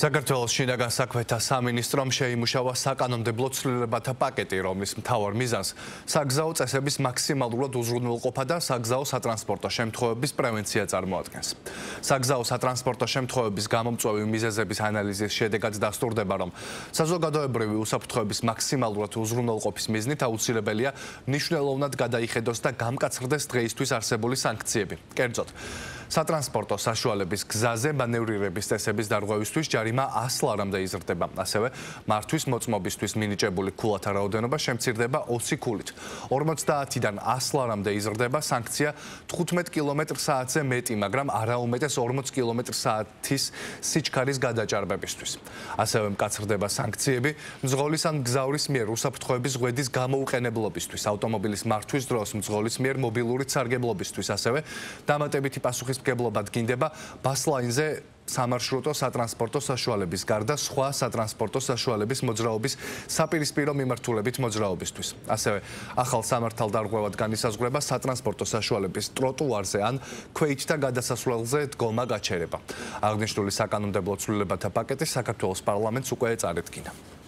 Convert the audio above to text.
საქართველოს შინაგან საქმეთა სამინისტრომ შეიმუშავა საკანონმდებლო ცვლილებათა პაკეტი, რომლის მთავარ მიზანს საგზაო წესების მაქსიმალურად უზრუნველყოფა და საგზაო სატრანსპორტო შემთხვევების პრევენცია წარმოადგენს. საგზაო სატრანსპორტო შემთხვევების გამომწვევი მიზეზების ანალიზის შედეგად დასტურდება, რომ საზოგადოებრივი უსაფრთხოების მაქსიმალურად უზრუნველყოფის მიზნით აუცილებელია მნიშვნელოვნად გადაიხედოს და გამკაცრდეს დღეისთვის არსებული სანქციები. კერძოდ, სატრანსპორტო საშუალების გზაზე მანევრირების წესების დარღვევისთვის ჯარიმა 100 ლარამდე იზრდება. ასევე მართვის მოწმობისთვის მინიჭებული ქულათა რაოდენობა შემცირდება 20 ქულით. 50-დან 100 ლარამდე იზრდება სანქცია 15 კმ/სთ-ზე მეტი, მაგრამ არა უმეტეს 40 კმ/სთ-ის სიჩქარის გადაჭარბებისთვის. ასევე მკაცრდება სანქციები მძღოლის ან მგზავრის მიერ უსაფრთხოების ღვედის გამოუყენებლობისთვის, ავტომობილის მართვის დროს მძღოლის მიერ მობილური სარგებლობისთვის, ასევე დამატებითი პასუხისმგებლობა დგინდება ბასლაინზე სამარშრუტო სატრანსპორტო საშუალების გარდა სხვა სატრანსპორტო საშუალების მოძრაობის საპირისპირო მიმართულებით მოძრაობისთვის. ასევე ახალ სამართალდარღვევად განისაზღვრება სატრანსპორტო საშუალების ტროტუარზე ან ქვეითთა გადასასვლელზე დგომა გაჩერება. აღნიშნული საკანონმდებლო ცვლილებათა პაკეტი საქართველოს პარლამენტს უკვე წარადგინა.